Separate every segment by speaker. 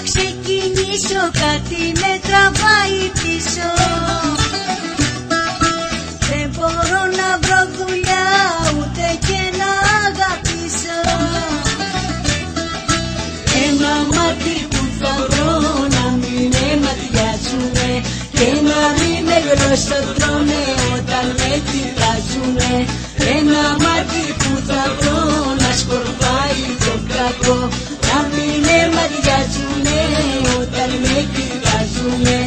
Speaker 1: ξεκινήσω, κάτι με τραβάει πίσω. Δεν μπορώ να βρω δουλειά, ούτε και να αγαπήσω. Ένα μάτι που θα βρω να μην με ματιάζουνε και να μην με γλωσσοτρώνε όταν με κοιτάζουνε. Ένα μάτι που θα βρω να σκορπάει το κακό, να μην με ματιάζουνε όταν με κοιτάζουνε.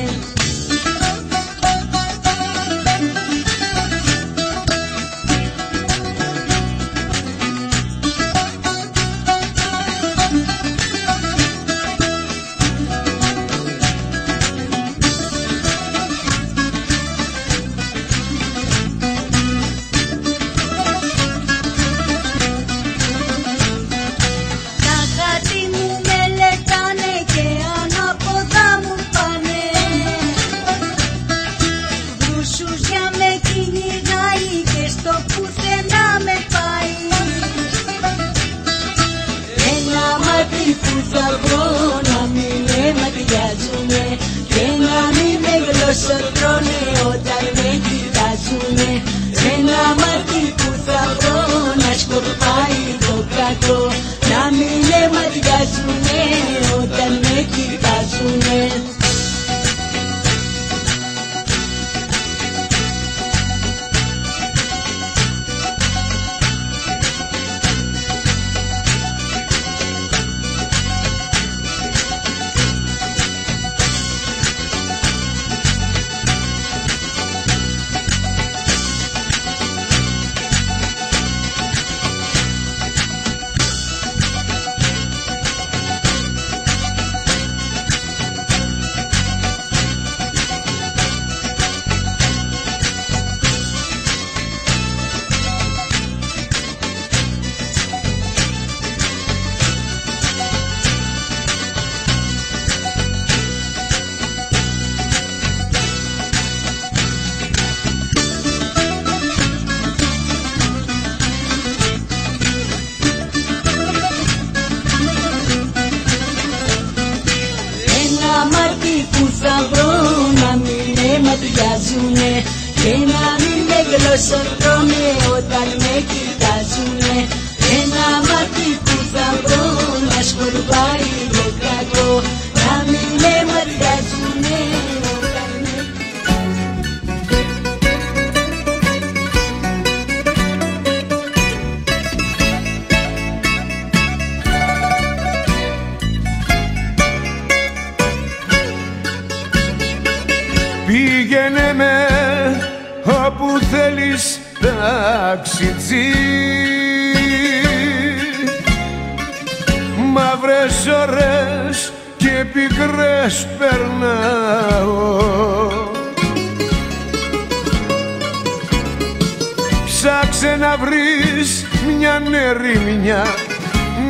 Speaker 1: Που θα βρω να μην με ματιάζουνε και να μην με γλωσσοτρώνε όταν με κοιτάζουνε. Ένα μάτι που θα βρω να σκορπάει το κακό, να μην με ματιάζουνε όταν με κοιτάζουνε. Που θα βρω να μην με ματιάζουνε και να μην με γλωσσοτρώνε όταν με κοιτάζουνε. Ένα μάτι που θα βρω να σκορπάει το κακό, να μην με ματιάζουνε όταν με
Speaker 2: Πήγαινε με όπου θέλεις ταξιτζή, μαύρες ώρες και πικρές περνάω. Ψάξε να βρεις μια ερημιά,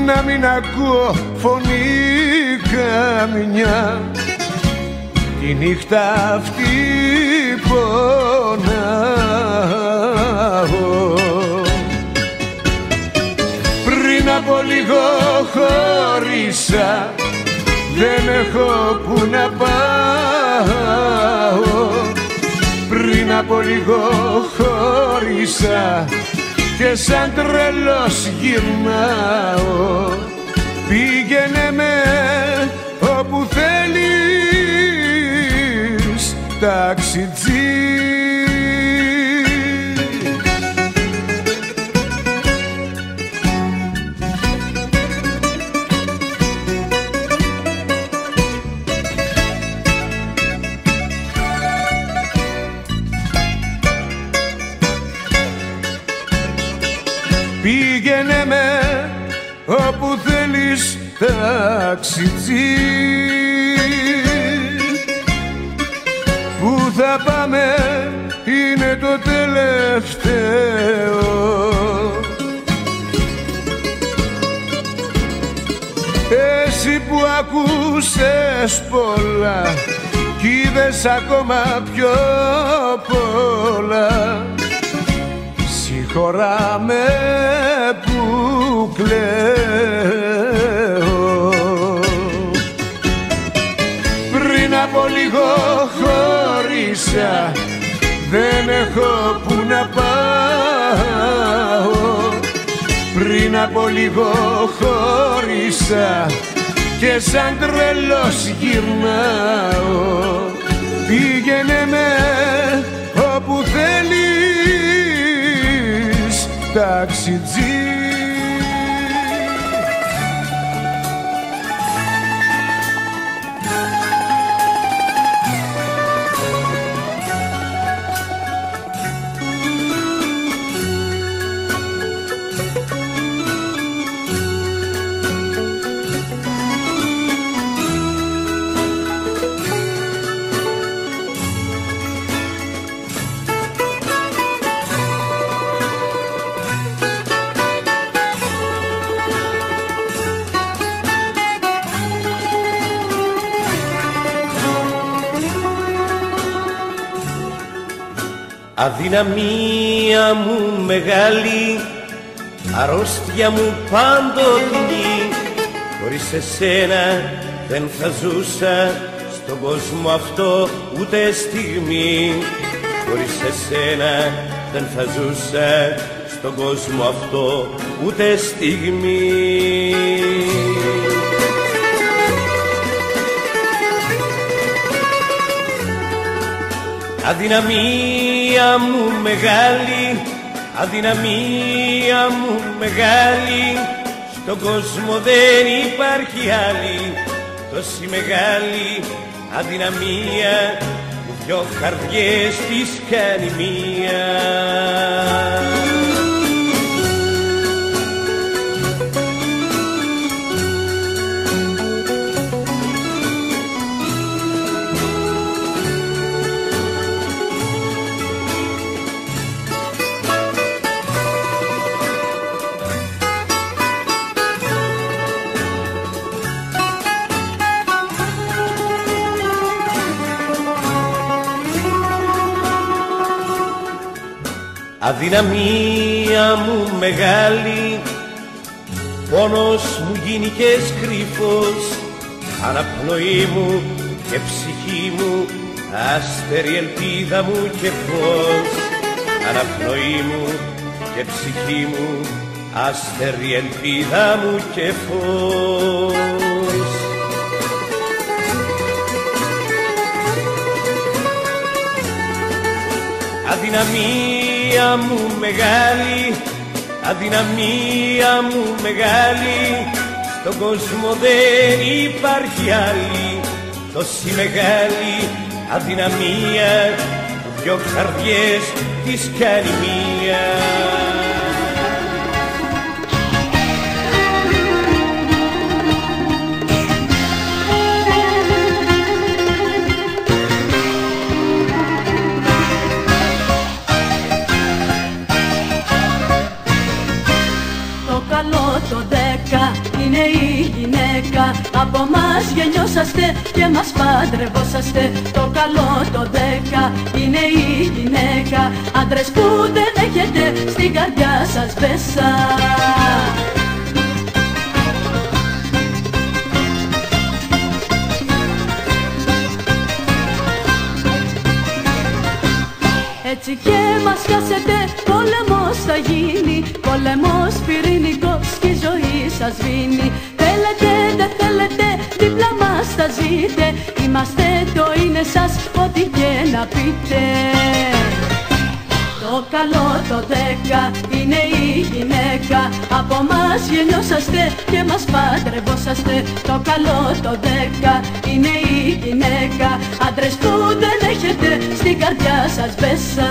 Speaker 2: να μην ακούω φωνή καμιά. Τη νύχτα αυτή πονάω. Πριν από λίγο χωρίσα, δεν έχω που να πάω. Πριν από λίγο χωρίσα και σαν τρελός γυρνάω. Πήγαινε με όπου θέλεις ταξιτζή. Πήγαινε με όπου θέλεις ταξιτζή. Πού θα πάμε είναι το τελευταίο. Εσύ που ακούσες πολλά κι είδες ακόμα πιο πολλά, συγχωρά με που κλαίω. από λίγο χώρισα, δεν έχω που να πάω. Πριν από λίγο χώρισα και σαν τρελός γυρνάω. Πήγαινε με όπου θέλεις, ταξιτζή.
Speaker 3: Αδυναμία μου μεγάλη, αρρώστια μου παντοτινή, χωρίς εσένα δεν θα ζούσα στον κόσμο αυτό ούτε στιγμή. Χωρίς εσένα δεν θα ζούσα στον κόσμο αυτό ούτε στιγμή. Αδυναμία μου μεγάλη, αδυναμία μου μεγάλη, στον κόσμο δεν υπάρχει άλλη τόση μεγάλη αδυναμία που δυο καρδιές τις κάνει μία. Αδυναμία μου μεγάλη, πόνος μου γίνηκες κρύφος, αναπνοή μου και ψυχή μου, άστερη ελπίδα μου και φως. Αναπνοή μου και ψυχή μου, άστερη ελπίδα μου και φως. Αδυναμία μου μεγάλη, αδυναμία μου μεγάλη, στον κόσμο δεν υπάρχει άλλη τόση μεγάλη αδυναμία που δυο καρδιές τις κάνει μία.
Speaker 1: Το 10 είναι η γυναίκα, από μας γεννιόσαστε και μας παντρευόσαστε. Το καλό το 10 είναι η γυναίκα, άντρες που δεν έχετε στην καρδιά σας μέσα. Έτσι και μας χάσετε, πόλεμος θα γίνει, πόλεμος πυρηνικός και η ζωή σας σβήνει. Θέλετε, δεν θέλετε, δίπλα μας θα ζείτε, είμαστε το είναι σας, ό,τι και να πείτε. Το καλό το 10 είναι η γυναίκα, από μας γεννιόσαστε και μας παντρευόσαστε. Το καλό το 10 είναι η γυναίκα, άντρες που δεν έχετε στην καρδιά σας μέσα.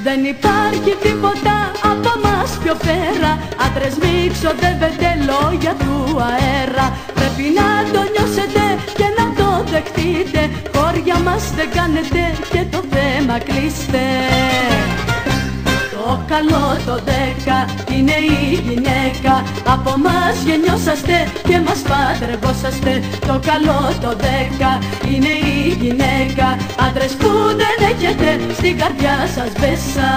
Speaker 1: Δεν υπάρχει τίποτα από μας πιο πέρα, άντρες μη ξοδεύετε λόγια του αέρα. Πρέπει να το νιώσετε και να το δεχτείτε, χώρια μας δεν κάνετε και το θέμα κλείστε. Το καλό το 10 είναι η γυναίκα, από μας γεννιόσαστε και μας παντρευόσαστε. Το καλό το 10 είναι η γυναίκα, άντρες που δεν έχετε στην καρδιά σας μπέσα.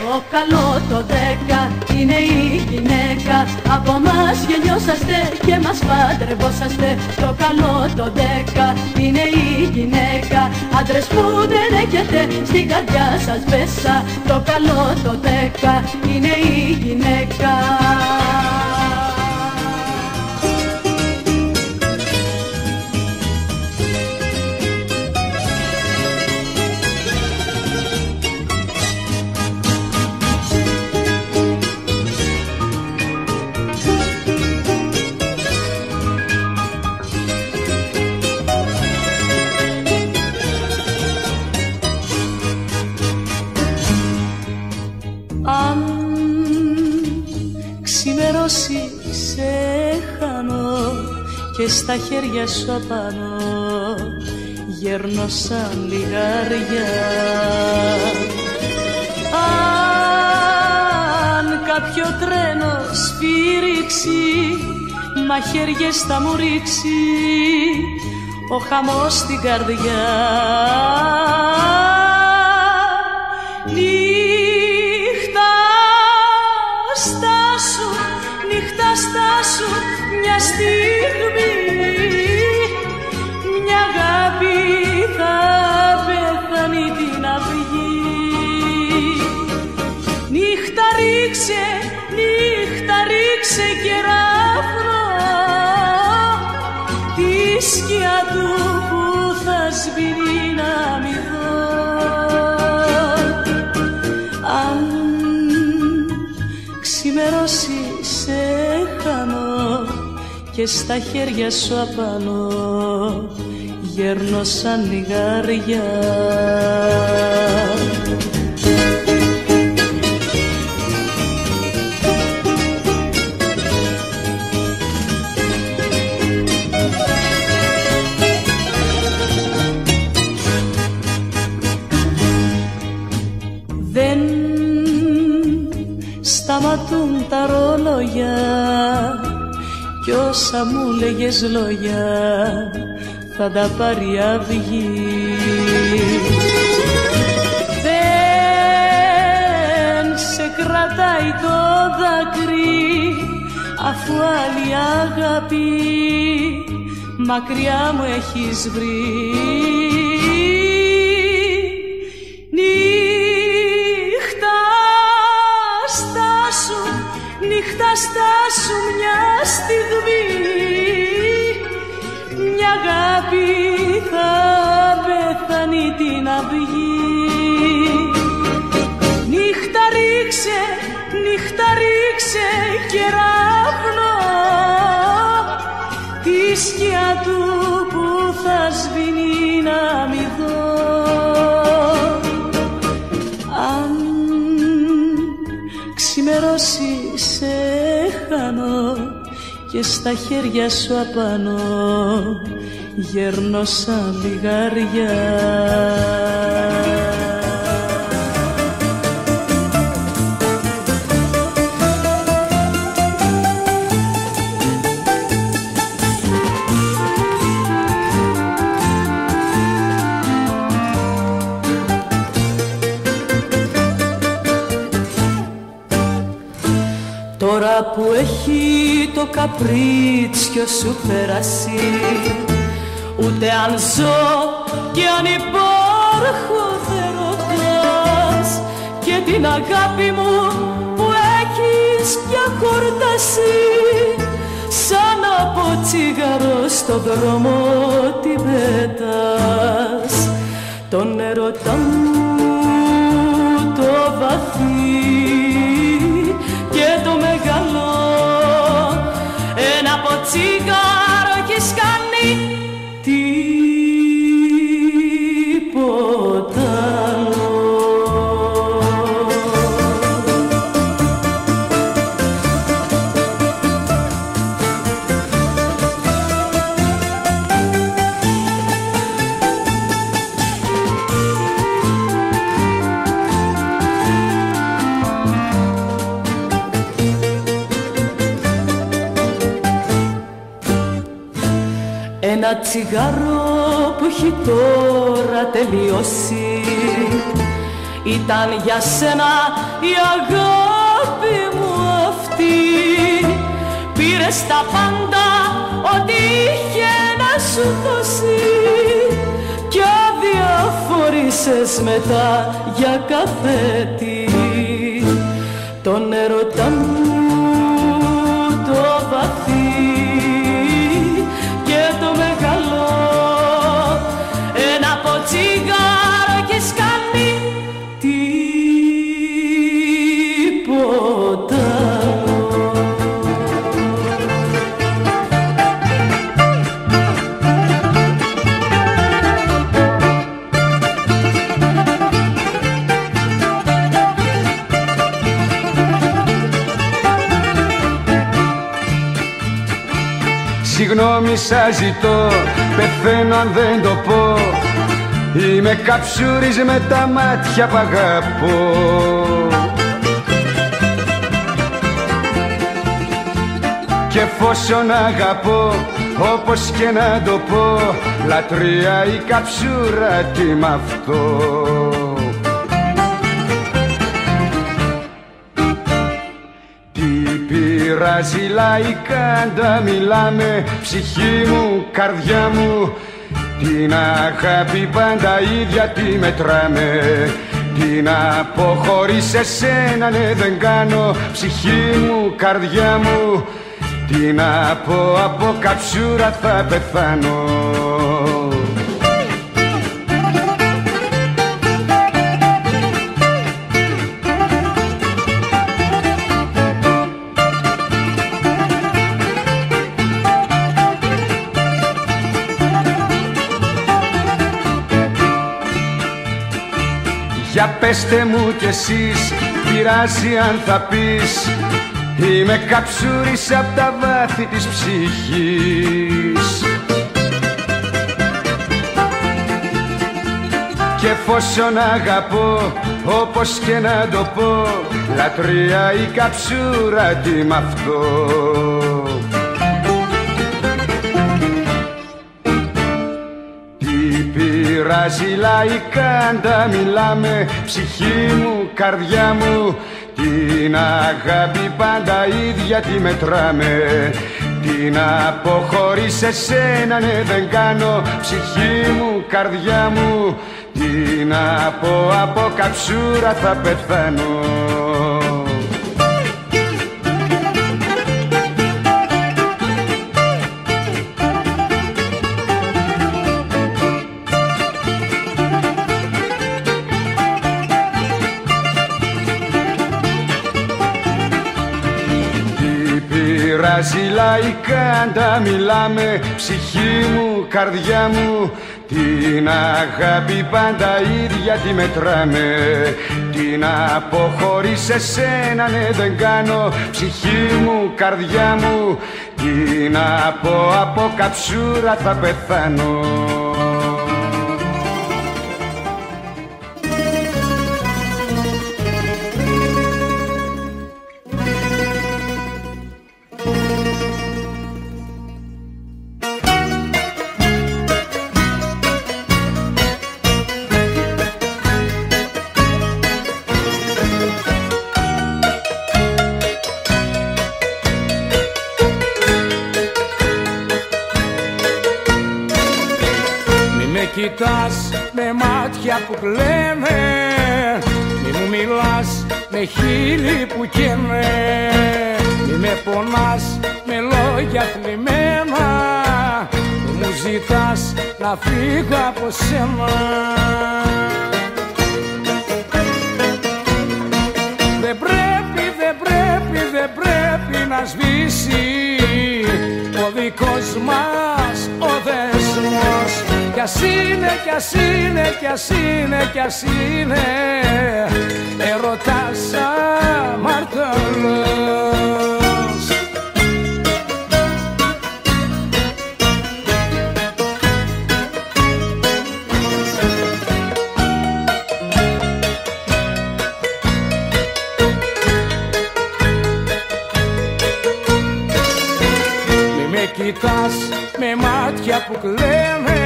Speaker 1: Το καλό το 10 είναι η γυναίκα. Από μας γεννιόσαστε και μας παντρευόσαστε. Το καλό το 10 είναι η γυναίκα. Άντρες που δεν έχετε στην καρδιά σας μέσα. Το καλό το 10 είναι η γυναίκα.
Speaker 4: Αν ξημερώσει σε χάνω και στα χέρια σου απάνω γέρνω σαν λιγάρια. Αν κάποιο τρένο σφύριξει μαχαίριες θα μου ρίξει ο χαμός στην καρδιά. Νύχτα στάσου μια στιγμή, μια αγάπη θα πεθάνει την αυγή. Νύχτα ρίξε κεράφνο τη σκιά του που θα σβήνει να μη δω. Αν ξημερώσει σε χάνω και στα χέρια σου απάνω γέρνω σαν λιγάρια. Δεν σταματούν τα ρολόγια κι όσα μου λέγες λόγια θα τα πάρει αυγή. Δεν σε κρατάει το δάκρυ αφού άλλη αγάπη μακριά μου έχεις βρει. Νύχτα στάσου μια στιγμή, μια αγάπη θα πεθάνει την αυγή. Νύχτα ρίξε κεράφνο τη σκιά του που θα σβήνει να μη δω. Αν ξημερώσει σε χάνω και στα χέρια σου απάνω γέρνω σαν λιγάρια. Τώρα που έχει το καπρίτσιο σου περάσει, ούτε αν ζω και αν υπάρχω δεν ρωτάς, και την αγάπη μου που έχεις πια χορτάσει, σαν από τσιγάρο στον δρόμο την πετάς. Τον έρωτα μου το βαθύ και το μεγαλό, ένα από τσιγάρο έχεις κάνει τίποτα άλλο. ένα τσιγάρο που έχει τώρα τελειώσει. Ήταν για σένα η αγάπη μου αυτή. Πήρες τα πάντα ό,τι είχε να σου δώσει κι αδιαφορήσες μετά για καθέτη τον έρωτα μου το βαθύ και το μεγάλο ένα από τσιγάρο κι σκάνει τίποτα.
Speaker 2: Συγγνώμη σας ζητώ, πεθαίνω αν δεν το πω. Είμαι καψούρης με τα μάτια που αγαπώ. Κι εφόσον αγαπώ, όπως και να το πω, λατρεία η καψούρα, τι μ' αυτό. Πειράζει λαϊκά, τα μιλάμε, ψυχή μου, καρδιά μου. Την αγάπη πάντα ίδια τη μετράμε. Τι να πω χωρίς εσένα, ναι δεν κάνω, ψυχή μου, καρδιά μου. Τι να πω, από καψούρα θα πεθάνω. Για πέστε μου κι εσείς, πειράζει αν θα πεις. Είμαι καψούρης απ' τα βάθη της ψυχής. Κι εφόσον αγαπώ, όπως και να το πω, λατρεία η καψούρα, τι μ' αυτό. Πειράζει λαϊκά, τα μιλάμε, ψυχή μου, καρδιά μου. Την αγάπη πάντα ίδια τη μετράμε. Τι να πω χωρίς εσένα, ναι δεν κάνω, ψυχή μου, καρδιά μου. Τι να πω, από καψούρα θα πεθάνω. Πειράζει λαϊκά, τα μιλάμε, ψυχή μου, καρδιά μου. Την αγάπη πάντα ίδια τη μετράμε. Τι να πω χωρίς εσένα, ναι δεν κάνω, ψυχή μου, καρδιά μου. Τι να πω, από καψούρα θα πεθάνω.
Speaker 5: Κοιτάς με μάτια που κλαίνε, μη μου μιλάς με χείλη που καίνε. Μη με πονάς με λόγια θλιμμένα, μη μου ζητάς να φύγω από σένα. Δεν πρέπει να σβήσει ο δικός μας ο δεσμός. Κι ας είναι ερωτάς αμαρτωλός. Μη με κοιτάς με μάτια που κλαίνε,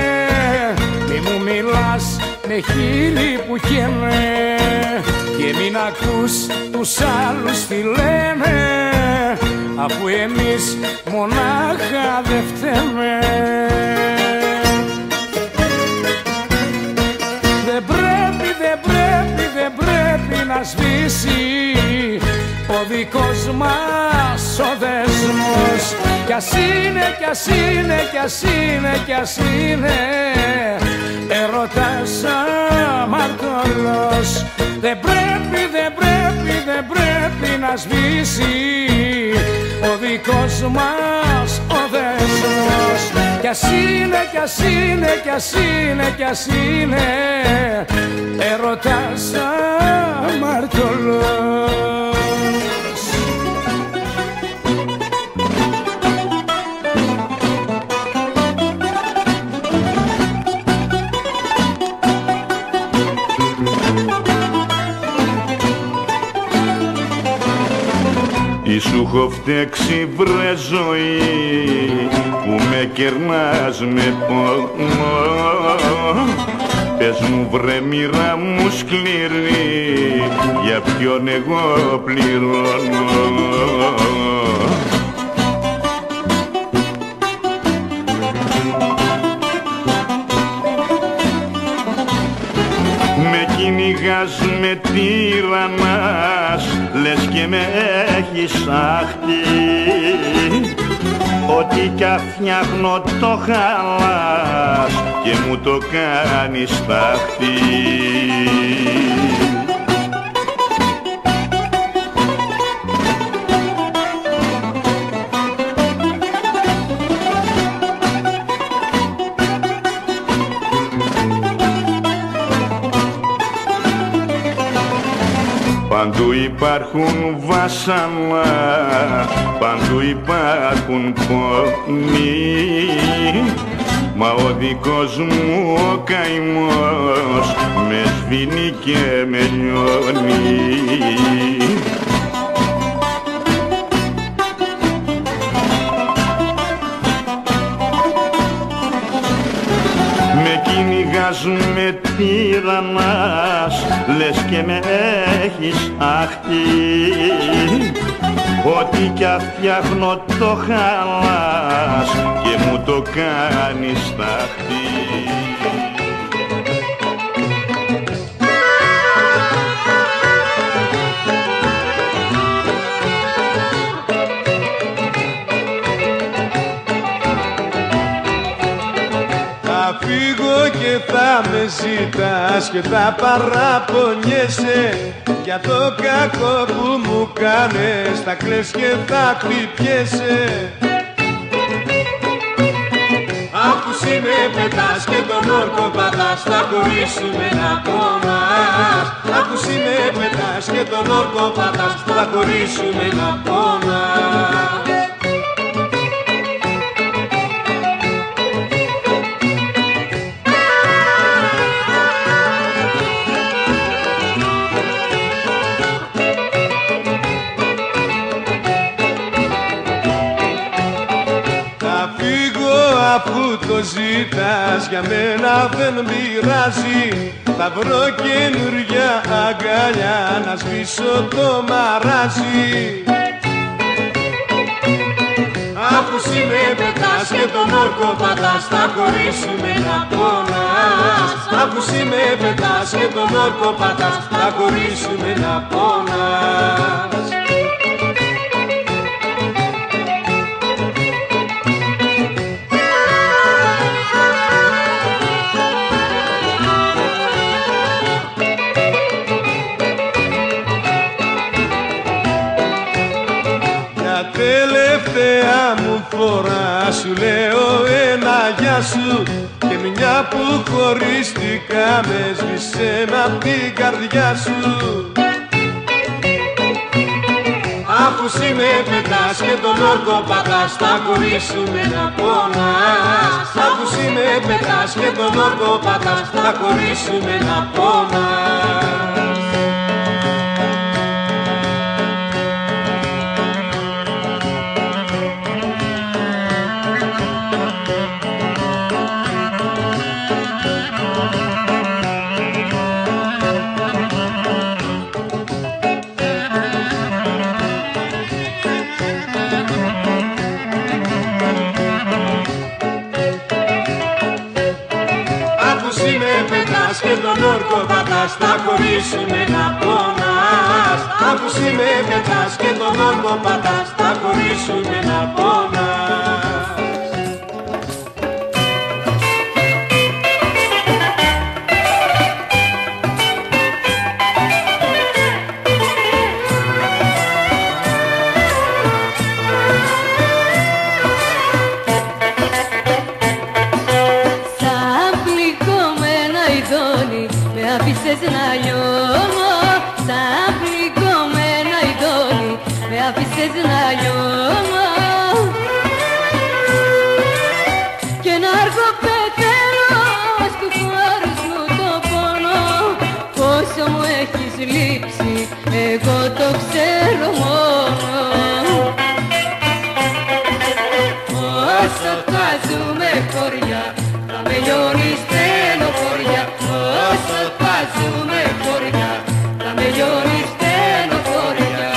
Speaker 5: μη μου μιλάς με χείλη που καίνε και μην ακούς τους άλλους τι λένε, αφού εμείς μονάχα δε φταίμε. Δεν πρέπει να σβήσει ο δικός μας ο δεσμός, κι ας είναι ερωτάς αμαρτωλός. Δεν πρέπει να σβήσει ο δικός μας ο δεσμός, κι ας είναι ερωτάς αμαρτωλός.
Speaker 6: Σου έχω φταίξει βρε ζωή που με κερνάς με πόνο, πες μου βρε μοίρα μου σκληρή, για ποιον εγώ πληρώνω. Με κυνηγάς με τύραννας, λες και με έχεις άχτη, ό,τι κι φτιάχνω το χαλάς και μου το κάνεις τάχτη. Παντού υπάρχουν βάσανα, παντού υπάρχουν πόνοι, μα ο δικός μου ο καημός με σβήνει και με λιώνει. Με τύραννας, λες και με έχεις άχτη, ό,τι κι φτιάχνω το χαλάς και μου το κάνεις τάχτη.
Speaker 7: Και θα με ζητάς και θα παραπονιέσαι για το κακό που μου κάνες, θα κλαις και θα χτυπιέσαι. Άκουσι με πετάς και τον όρκο πατάς, θα χωρίσουμε να πονάς. Άκουσι με πετάς και τον όρκο πατάς, θα χωρίσουμε να πονάς. Αφού το ζητάς για μένα δεν πειράζει, θα βρω καινούρια αγκαλιά να σβήσω το μαράζι. Αφού με πετάς και τον όρκο πατάς, θα χωρίσουμε να πονάς. Αφού με πετάς και τον όρκο πατάς, θα χωρίσουμε να πονάς. Τελευταία μου φορά σου λέω ένα γεια σου, και μια που χωρίστηκαμε σβήσε μ' απ' την καρδιά σου. Αφού με πετάς και τον όρκο πατάς, θα χωρίσουμε να πονάς. Αφού με πετάς και τον όρκο πατάς, θα χωρίσουμε να πονάς. πατάς, θα χωρίσουμε να πονάς. Αφού εσύ με πετάς και τον όρκο πατάς, θα χωρίσουμε να πονάς.
Speaker 8: Να λιώνω, σαν πληγωμένα ειδώνει, με άφησες να λιώνω και να αργοπετέρως του χώρους μου το πόνο. Πόσο μου έχεις λείψει, εγώ το ξέρω μόνο. Όσο θα ζούμε χωριά, θα με λιώνει στενοχωριά. Όσο θα ζούμε χωριά, θα με λιώνει στενοχωριά.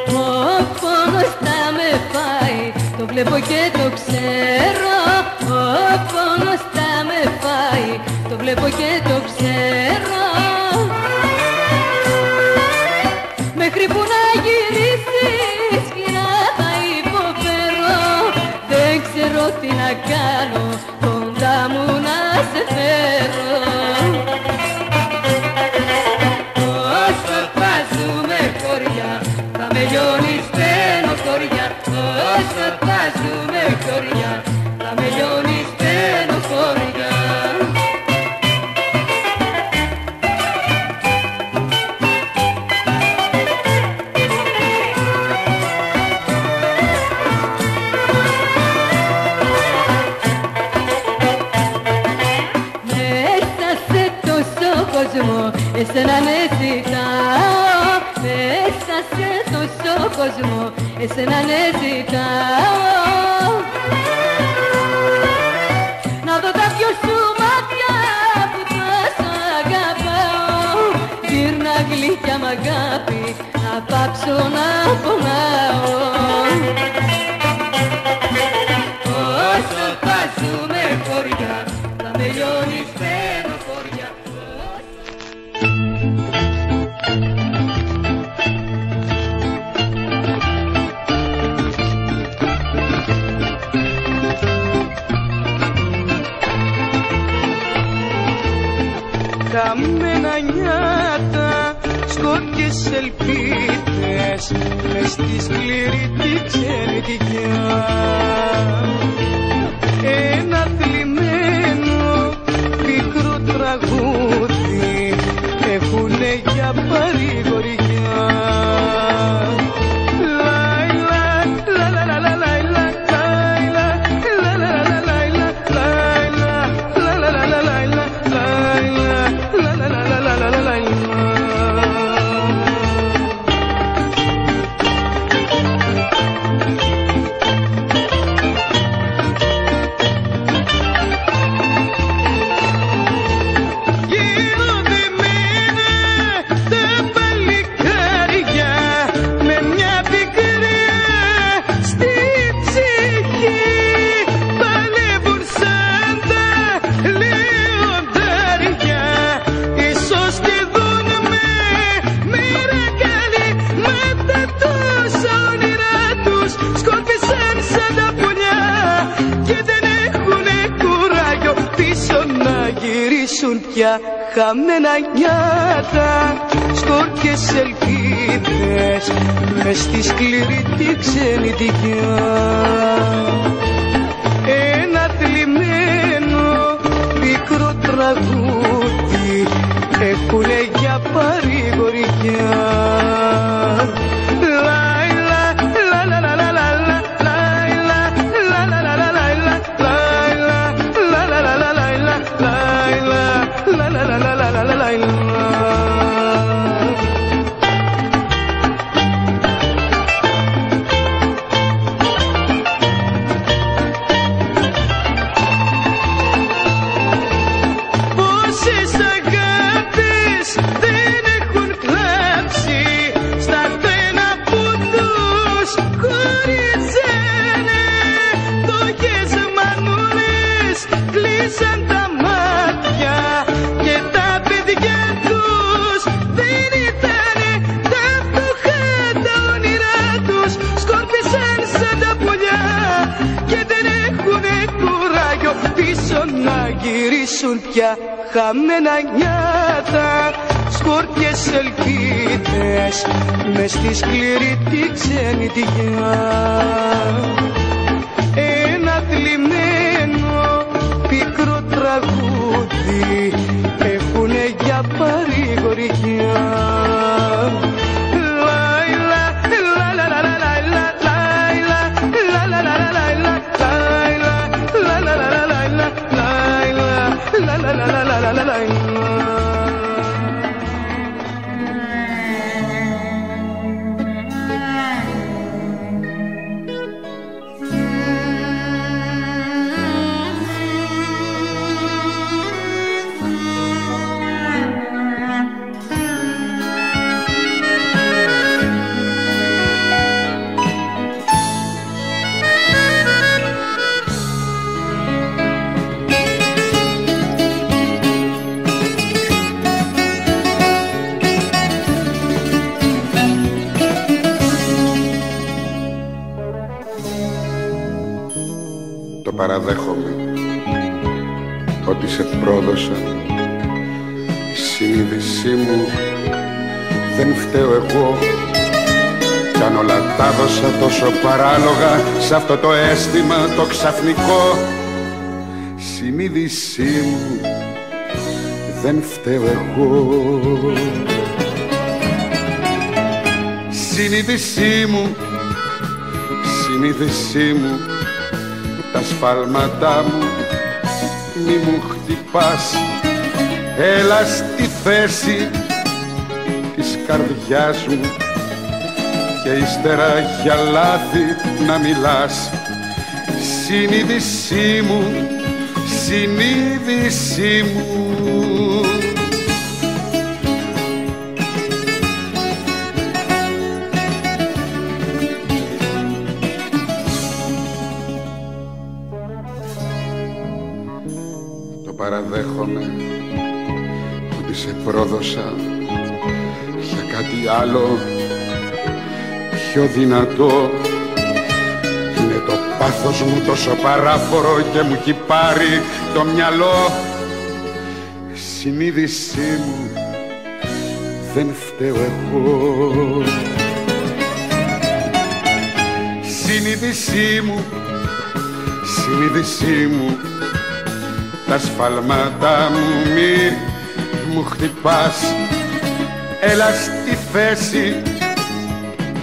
Speaker 8: Ο πόνος θα με φάει, το βλέπω και το ξέρω. Ο πόνος θα με φάει, το βλέπω και το ξέρω. Μέχρι που να γυρίσεις πια θα υποφέρω. Δεν ξέρω τι να κάνω, κοντά μου να σε φέρω. Όσο θα ζούμε χωριά, θα με λιώνει στενοχωριά. Όσο θα ζούμε χωριά, θα με λιώνει στενοχωριά. Εσένα ναι ζητάω, μέσα σε τόσο κόσμο, εσένα ναι ζητάω. Να δω τα δυο σου μάτια που τόσο αγαπάω. Γύρνα γλυκιά μ' αγάπη, να πάψω να πονάω. Όσο θα ζούμε χωριά, θα με λιώνει στενοχωριά.
Speaker 9: Καμένα νιάτα, σκότειες ελπίδες, μες στη σκληρή τη ξενιτικιά. Ένα θλιμμένο πικρό τραγούδι έχουνε για παρηγοριά. Πια χαμένα νιάτα, σκόρπιες ελπίδες, μες στη σκληρή τη ξενιτικιά. Ένα θλιμμένο πικρό τραγούδι έχουνε για παρηγοριά. να γυρίσουν πια χαμένα νιάτα, σκόρπιες ελπίδες μες στη σκληρή τη ξενιτιά. Ένα θλιμμένο πικρό τραγούδι έχουνε για παρηγοριά.
Speaker 2: Παραδέχομαι ότι σε πρόδωσα. Η συνείδησή μου δεν φταίω εγώ, κι αν όλα τα δώσα τόσο παράλογα σ' αυτό το αίσθημα το ξαφνικό. Συνείδησή μου δεν φταίω εγώ. Συνείδησή μου, συνείδησή μου, τα σφάλματά μου μη μου χτυπάς. Έλα στη θέση της καρδιάς μου και ύστερα για λάθη να μιλάς. Συνείδησή μου, συνείδησή μου. Παραδέχομαι ότι σε πρόδωσα για κάτι άλλο πιο δυνατό. Είναι το πάθος μου τόσο παράφορο και μου έχει πάρει το μυαλό. Συνείδησή μου δεν φταίω εγώ. Συνείδησή μου, συνείδησή μου, τα σφάλματά μου μη μου χτυπάς. Έλα στη θέση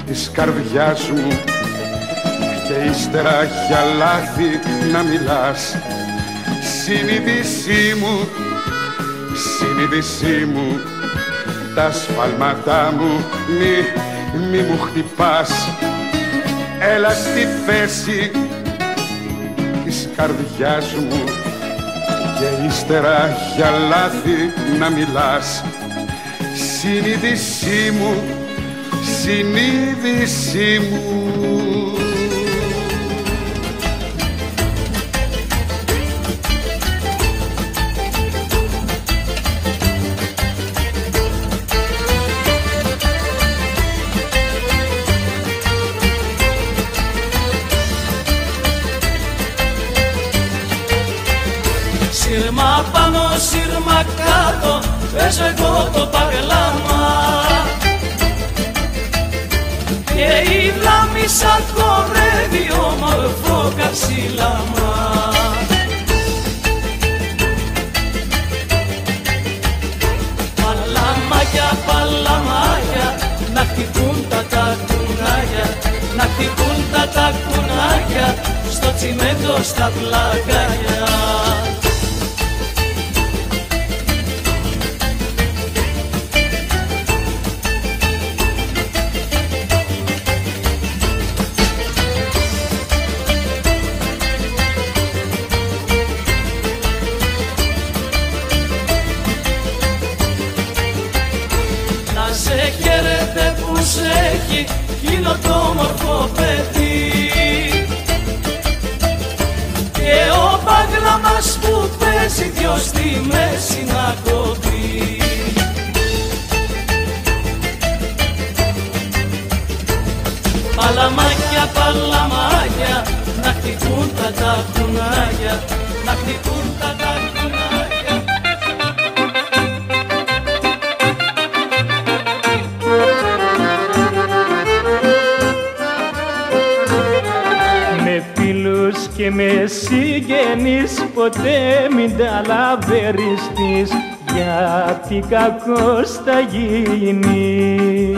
Speaker 2: της καρδιάς μου και ύστερα για λάθη να μιλάς. Συνείδησή μου, συνείδησή μου, τα σφάλματά μου μη μου χτυπάς. Έλα στη θέση της καρδιάς μου και ύστερα για λάθη να μιλάς. Συνείδησή μου, συνείδησή μου.
Speaker 10: Σύρμα πάνω, σύρμα κάτω, παίζω εγώ το παγλάμα και η βλάμη σαν χορεύει όμορφο καρσίλαμα. Παλαμάκια, παλαμάκια, να χτυπούν τα κουνάκια, να χτυπούν τα κουνάκια στο τσιμέντο στα πλακάκια. Σε χαίρετε που σε έχει εκείνο το όμορφο παιδί και ο παγλαμάς που παίζει δυο στη μέση να κόβει. Παλαμάκια, παλαμάκια, να χτυπούν τα κουνάκια, να χτυπούν τα
Speaker 11: φίλους και με συγγενείς ποτέ μην τα λαβεριστείς, γιατί κακός θα γίνει.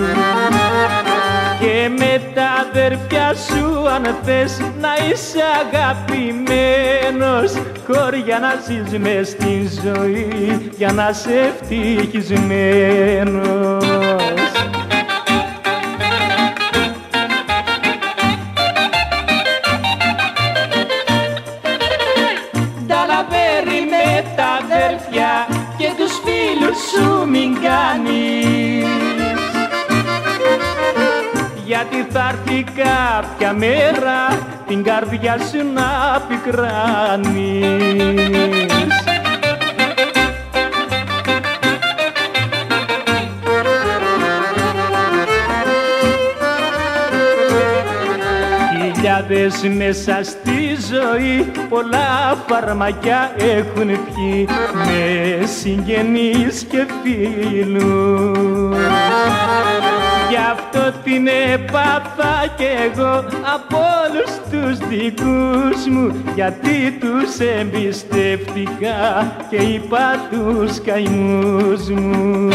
Speaker 11: Και με τα αδερφιά σου αν θες να είσαι αγαπημένος, χώρια να ζεις μες στη ζωή για να είσαι ευτυχισμένος. Νταλαβέρι με τα αδέρφια και τους φίλους σου μην κάνεις, γιατί θα έρθει κάποια μέρα την καρδιά σου να πικράνεις. Χιλιάδες μέσα στη ζωή πολλά φαρμακιά έχουν πιει με συγγενείς και φίλους. Γι' αυτό την έπαθα κι εγώ από όλους τους δικούς μου, γιατί τους εμπιστεύτηκα και είπα τους καημούς μου.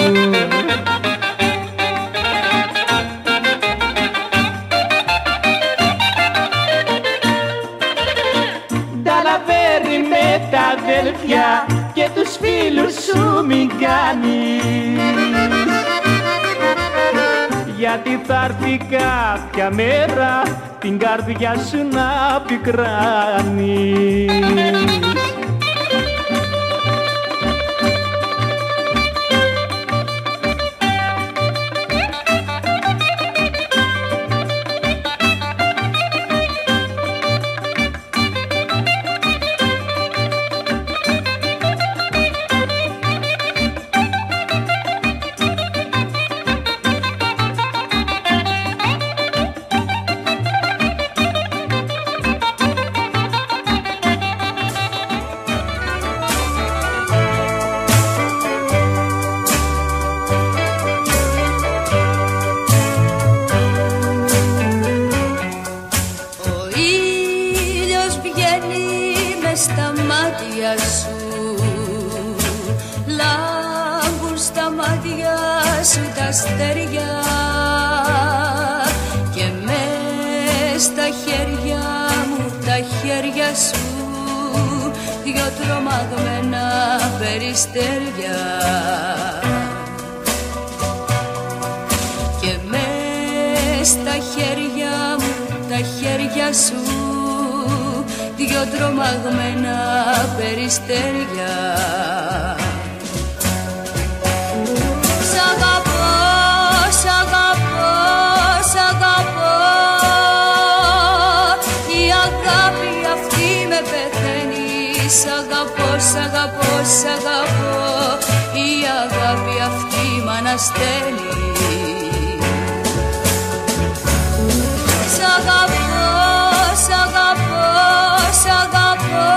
Speaker 11: Νταλαβέρι με τα αδέλφια και τους φίλους σου μην κάνεις, γιατί θα έρθει κάποια μέρα την καρδιά σου να πικράνεις.
Speaker 8: Στα μάτια σου λάμπουν, στα μάτια σου τα αστέρια, και μες στα χέρια μου, τα χέρια σου, δυο τρομαγμένα περιστέρια. Και μες στα χέρια μου, τα χέρια σου, δυο τρομαγμένα περιστέρια. Σ' αγαπώ, σ' αγαπώ, σ' αγαπώ, η αγάπη αυτή με πεθαίνει. Σ' αγαπώ, σ' αγαπώ, σ' αγαπώ, η αγάπη αυτή μ' ανασταίνει. Σ' αγαπώ, σ' αγαπώ, σ' αγαπώ,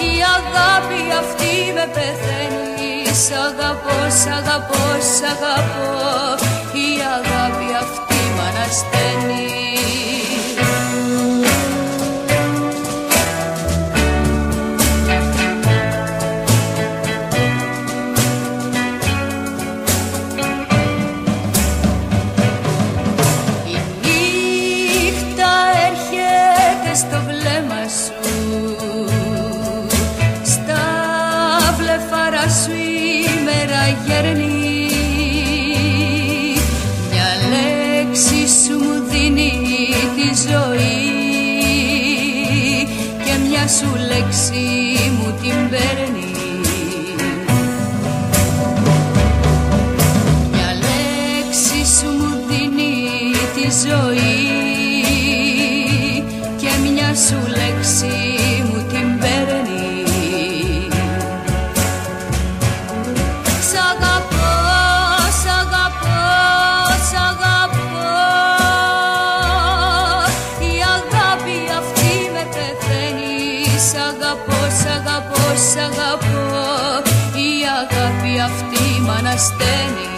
Speaker 8: η αγάπη αυτή με πεθαίνει. Σ' αγαπώ, σ' αγαπώ, σ' αγαπώ, η αγάπη αυτή μ' ανασταίνει. Στο βλέμμα σου, στα βλεφάρα σου η μέρα γέρνει, μια λέξη σου μου δίνει τη ζωή και μια σου λέξη μου την παίρνει. Μια λέξη σου μου δίνει τη ζωή, μια σου λέξη μου την παίρνει. Σ' αγαπώ, σ' αγαπώ, σ' αγαπώ, η αγάπη αυτή με πεθαίνει. Σ' αγαπώ, σ' αγαπώ, σ' αγαπώ, η αγάπη αυτή μ' ανασταίνει.